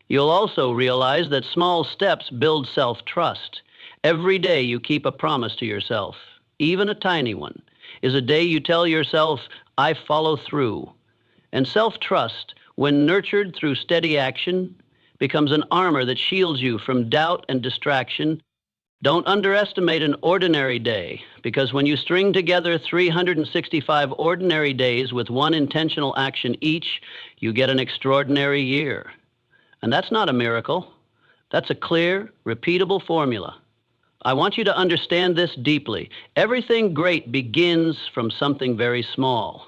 You'll also realize that small steps build self-trust. Every day you keep a promise to yourself, even a tiny one, is a day you tell yourself, I follow through. And self-trust, when nurtured through steady action, becomes an armor that shields you from doubt and distraction. Don't underestimate an ordinary day, because when you string together 365 ordinary days with one intentional action each, you get an extraordinary year. And that's not a miracle. That's a clear, repeatable formula. I want you to understand this deeply. Everything great begins from something very small.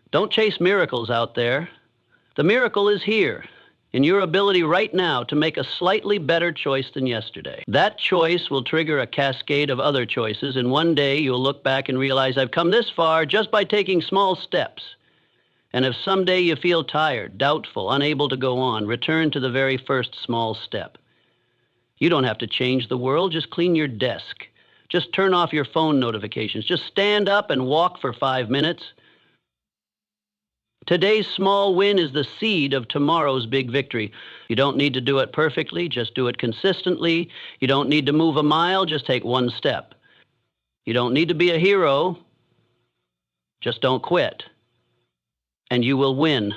Don't chase miracles out there. The miracle is here. in your ability right now to make a slightly better choice than yesterday. That choice will trigger a cascade of other choices, and one day you'll look back and realize, I've come this far just by taking small steps. And if someday you feel tired, doubtful, unable to go on, return to the very first small step. You don't have to change the world, just clean your desk. Just turn off your phone notifications. Just stand up and walk for 5 minutes. Today's small win is the seed of tomorrow's big victory. You don't need to do it perfectly, just do it consistently. You don't need to move a mile, just take one step. You don't need to be a hero, just don't quit. And you will win,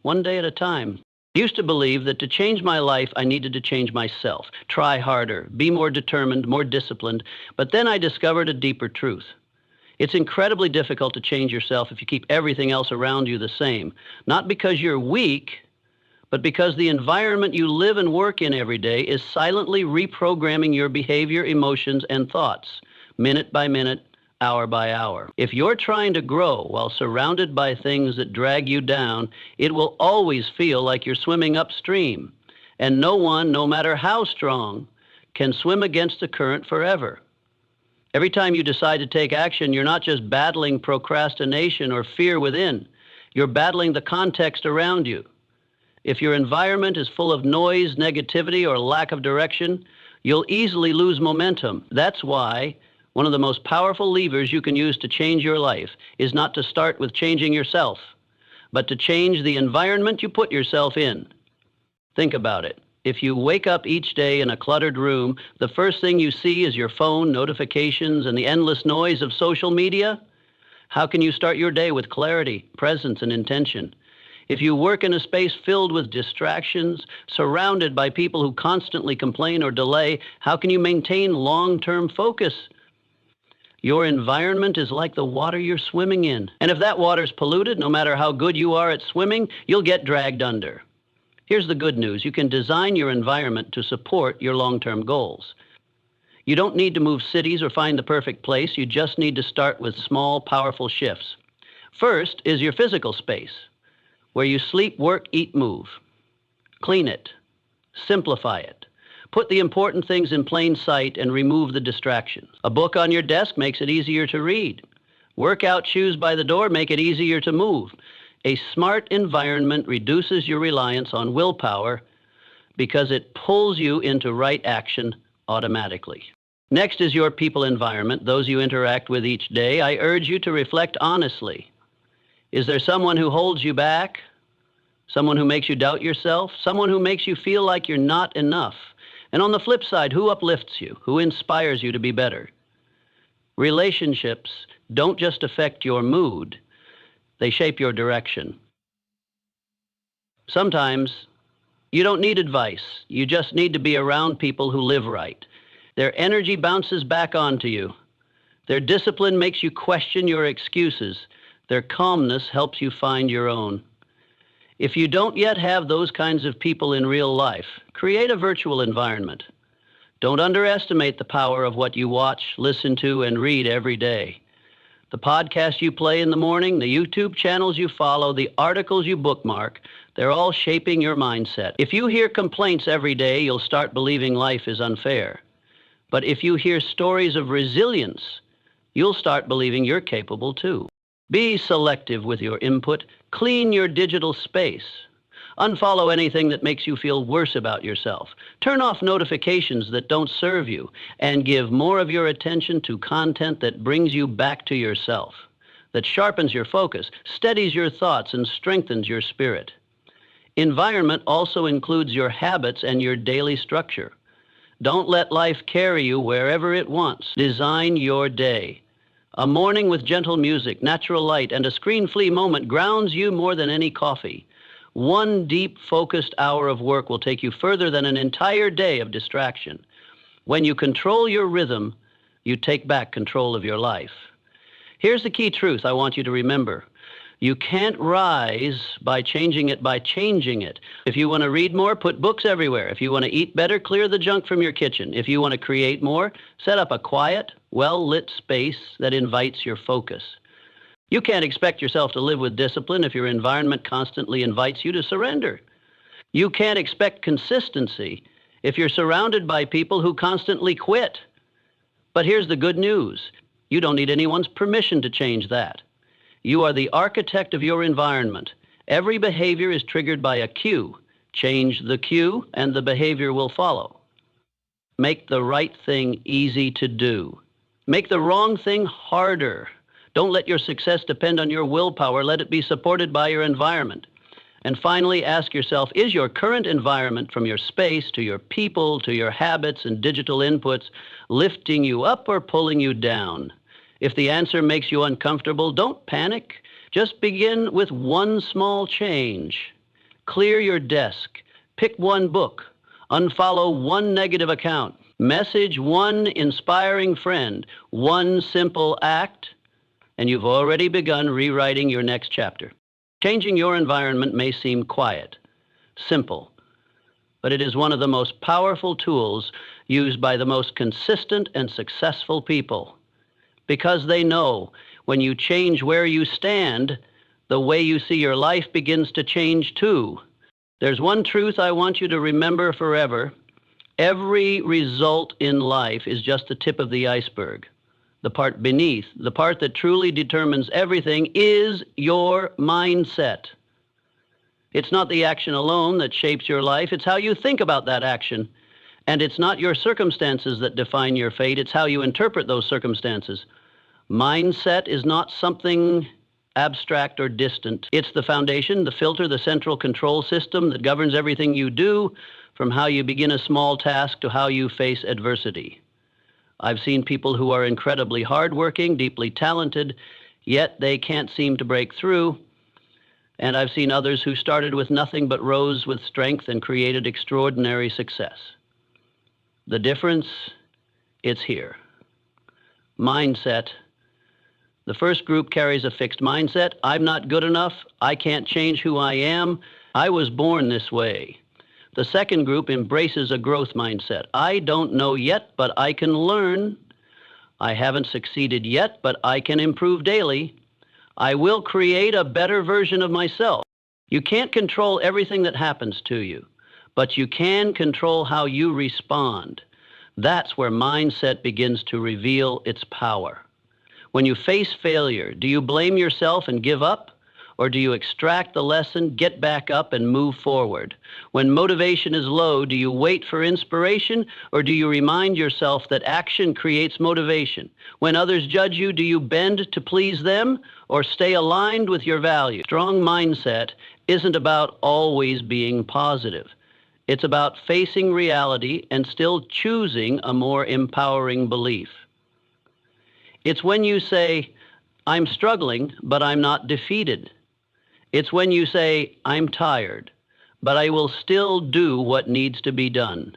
one day at a time. I used to believe that to change my life, I needed to change myself, try harder, be more determined, more disciplined. But then I discovered a deeper truth. It's incredibly difficult to change yourself if you keep everything else around you the same. Not because you're weak, but because the environment you live and work in every day is silently reprogramming your behavior, emotions, and thoughts, minute by minute, hour by hour. If you're trying to grow while surrounded by things that drag you down, it will always feel like you're swimming upstream. And no one, no matter how strong, can swim against the current forever. Every time you decide to take action, you're not just battling procrastination or fear within. You're battling the context around you. If your environment is full of noise, negativity, or lack of direction, you'll easily lose momentum. That's why one of the most powerful levers you can use to change your life is not to start with changing yourself, but to change the environment you put yourself in. Think about it. If you wake up each day in a cluttered room, the first thing you see is your phone, notifications, and the endless noise of social media, how can you start your day with clarity, presence, and intention? If you work in a space filled with distractions, surrounded by people who constantly complain or delay, how can you maintain long-term focus? Your environment is like the water you're swimming in. And if that water's polluted, no matter how good you are at swimming, you'll get dragged under. Here's the good news. You can design your environment to support your long-term goals. You don't need to move cities or find the perfect place. You just need to start with small, powerful shifts. First is your physical space, where you sleep, work, eat, move. Clean it. Simplify it. Put the important things in plain sight and remove the distractions. A book on your desk makes it easier to read. Workout shoes by the door make it easier to move. A smart environment reduces your reliance on willpower because it pulls you into right action automatically. Next is your people environment, those you interact with each day. I urge you to reflect honestly. Is there someone who holds you back? Someone who makes you doubt yourself? Someone who makes you feel like you're not enough? And on the flip side, who uplifts you? Who inspires you to be better? Relationships don't just affect your mood, they shape your direction. Sometimes you don't need advice. You just need to be around people who live right. Their energy bounces back onto you. Their discipline makes you question your excuses. Their calmness helps you find your own. If you don't yet have those kinds of people in real life, create a virtual environment. Don't underestimate the power of what you watch, listen to, and read every day. The podcast you play in the morning, the YouTube channels you follow, the articles you bookmark, they're all shaping your mindset. If you hear complaints every day, you'll start believing life is unfair. But if you hear stories of resilience, you'll start believing you're capable too. Be selective with your input. Clean your digital space. Unfollow anything that makes you feel worse about yourself. Turn off notifications that don't serve you, and give more of your attention to content that brings you back to yourself, that sharpens your focus, steadies your thoughts, and strengthens your spirit. Environment also includes your habits and your daily structure. Don't let life carry you wherever it wants. Design your day. A morning with gentle music, natural light, and a screen-free moment grounds you more than any coffee. One deep, focused hour of work will take you further than an entire day of distraction. When you control your rhythm, you take back control of your life. Here's the key truth I want you to remember. You can't rise by changing it. If you want to read more, put books everywhere. If you want to eat better, clear the junk from your kitchen. If you want to create more, set up a quiet, well-lit space that invites your focus. You can't expect yourself to live with discipline if your environment constantly invites you to surrender. You can't expect consistency if you're surrounded by people who constantly quit. But here's the good news. You don't need anyone's permission to change that. You are the architect of your environment. Every behavior is triggered by a cue. Change the cue, and the behavior will follow. Make the right thing easy to do. Make the wrong thing harder. Don't let your success depend on your willpower. Let it be supported by your environment. And finally, ask yourself, is your current environment, from your space to your people to your habits and digital inputs, lifting you up or pulling you down? If the answer makes you uncomfortable, don't panic. Just begin with one small change. Clear your desk. Pick one book. Unfollow one negative account. Message one inspiring friend. One simple act, and you've already begun rewriting your next chapter. Changing your environment may seem quiet, simple, but it is one of the most powerful tools used by the most consistent and successful people, because they know when you change where you stand, the way you see your life begins to change too. There's one truth I want you to remember forever. Every result in life is just the tip of the iceberg. The part beneath, the part that truly determines everything, is your mindset. It's not the action alone that shapes your life, it's how you think about that action. And it's not your circumstances that define your fate, it's how you interpret those circumstances. Mindset is not something abstract or distant. It's the foundation, the filter, the central control system that governs everything you do, from how you begin a small task to how you face adversity. I've seen people who are incredibly hardworking, deeply talented, yet they can't seem to break through. And I've seen others who started with nothing but rose with strength and created extraordinary success. The difference, it's here. Mindset. The first group carries a fixed mindset. I'm not good enough. I can't change who I am. I was born this way. The second group embraces a growth mindset. I don't know yet, but I can learn. I haven't succeeded yet, but I can improve daily. I will create a better version of myself. You can't control everything that happens to you, but you can control how you respond. That's where mindset begins to reveal its power. When you face failure, do you blame yourself and give up? Or do you extract the lesson, get back up, and move forward? When motivation is low, do you wait for inspiration, or do you remind yourself that action creates motivation? When others judge you, do you bend to please them, or stay aligned with your values? Strong mindset isn't about always being positive. It's about facing reality and still choosing a more empowering belief. It's when you say, I'm struggling, but I'm not defeated. It's when you say, I'm tired, but I will still do what needs to be done.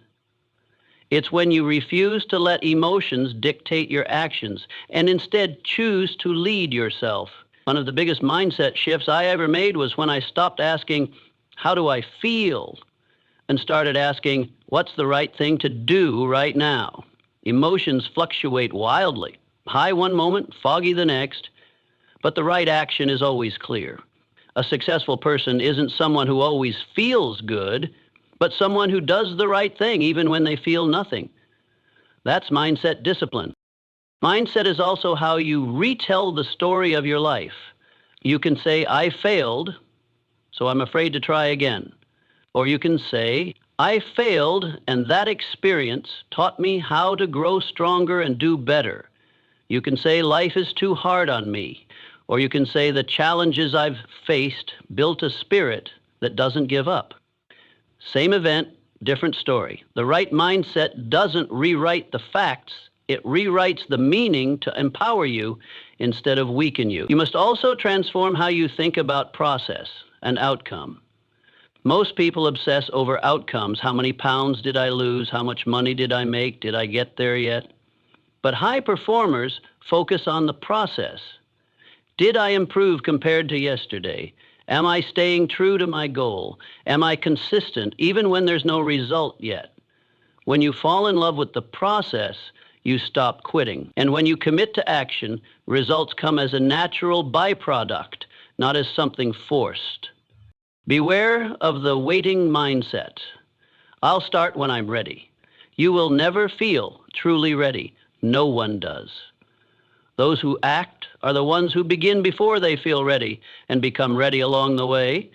It's when you refuse to let emotions dictate your actions and instead choose to lead yourself. One of the biggest mindset shifts I ever made was when I stopped asking, how do I feel? And started asking, what's the right thing to do right now? Emotions fluctuate wildly. High one moment, foggy the next, but the right action is always clear. A successful person isn't someone who always feels good, but someone who does the right thing even when they feel nothing. That's mindset discipline. Mindset is also how you retell the story of your life. You can say, I failed, so I'm afraid to try again. Or you can say, I failed, and that experience taught me how to grow stronger and do better. You can say, life is too hard on me. Or you can say, the challenges I've faced built a spirit that doesn't give up. Same event, different story. The right mindset doesn't rewrite the facts. It rewrites the meaning to empower you instead of weaken you. You must also transform how you think about process and outcome. Most people obsess over outcomes. How many pounds did I lose? How much money did I make? Did I get there yet? But high performers focus on the process. Did I improve compared to yesterday? Am I staying true to my goal? Am I consistent even when there's no result yet? When you fall in love with the process, you stop quitting. And when you commit to action, results come as a natural byproduct, not as something forced. Beware of the waiting mindset. I'll start when I'm ready. You will never feel truly ready. No one does. Those who act are the ones who begin before they feel ready and become ready along the way.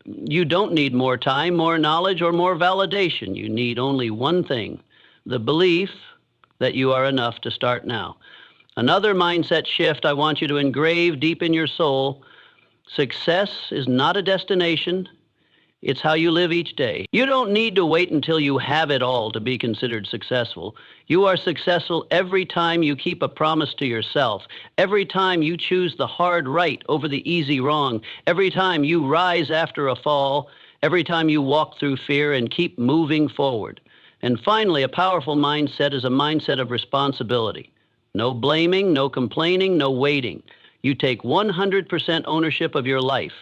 You don't need more time, more knowledge, or more validation. You need only one thing: the belief that you are enough to start now. Another mindset shift I want you to engrave deep in your soul: success is not a destination. It's how you live each day. You don't need to wait until you have it all to be considered successful. You are successful every time you keep a promise to yourself, every time you choose the hard right over the easy wrong, every time you rise after a fall, every time you walk through fear and keep moving forward. And finally, a powerful mindset is a mindset of responsibility. No blaming, no complaining, no waiting. You take 100% ownership of your life,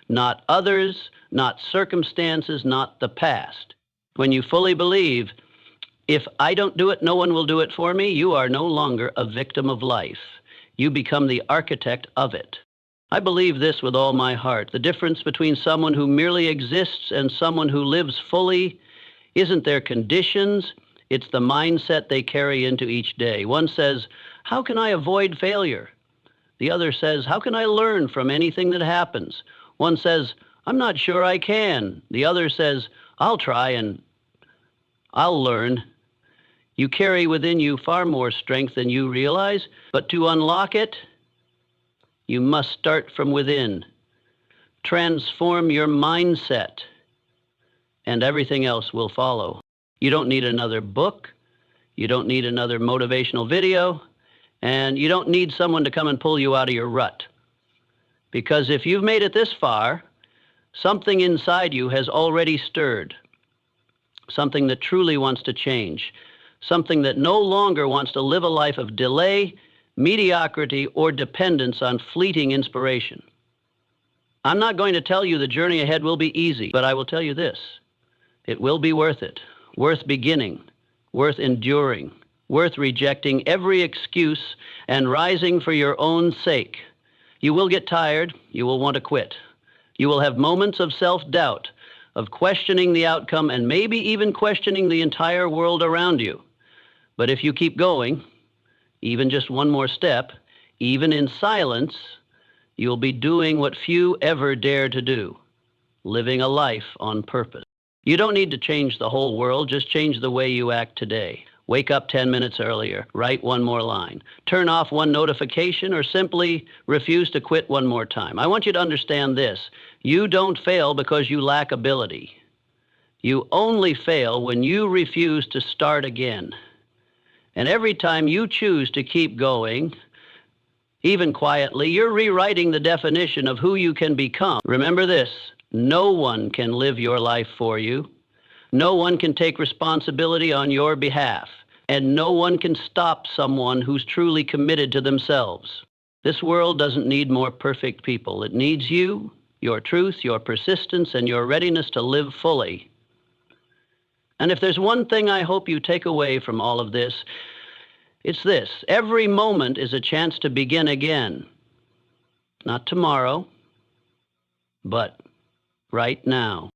not others, not circumstances, not the past. When you fully believe, if I don't do it, no one will do it for me, you are no longer a victim of life. You become the architect of it. I believe this with all my heart. The difference between someone who merely exists and someone who lives fully isn't their conditions, it's the mindset they carry into each day. One says, how can I avoid failure? The other says, how can I learn from anything that happens? One says, I'm not sure I can. The other says, I'll try and I'll learn. You carry within you far more strength than you realize, but to unlock it, you must start from within. Transform your mindset, and everything else will follow. You don't need another book. You don't need another motivational video. And you don't need someone to come and pull you out of your rut. Because if you've made it this far, something inside you has already stirred. Something that truly wants to change. Something that no longer wants to live a life of delay, mediocrity, or dependence on fleeting inspiration. I'm not going to tell you the journey ahead will be easy, but I will tell you this: it will be worth it, worth beginning, worth enduring, worth rejecting every excuse and rising for your own sake. You will get tired, you will want to quit. You will have moments of self-doubt, of questioning the outcome, and maybe even questioning the entire world around you. But if you keep going, even just one more step, even in silence, you'll be doing what few ever dare to do: living a life on purpose. You don't need to change the whole world, just change the way you act today. Wake up 10 minutes earlier, write one more line, turn off one notification, or simply refuse to quit one more time. I want you to understand this: you don't fail because you lack ability. You only fail when you refuse to start again. And every time you choose to keep going, even quietly, you're rewriting the definition of who you can become. Remember this: no one can live your life for you. No one can take responsibility on your behalf, and no one can stop someone who's truly committed to themselves. This world doesn't need more perfect people. It needs you, your truth, your persistence, and your readiness to live fully. And if there's one thing I hope you take away from all of this, it's this: every moment is a chance to begin again. Not tomorrow, but right now.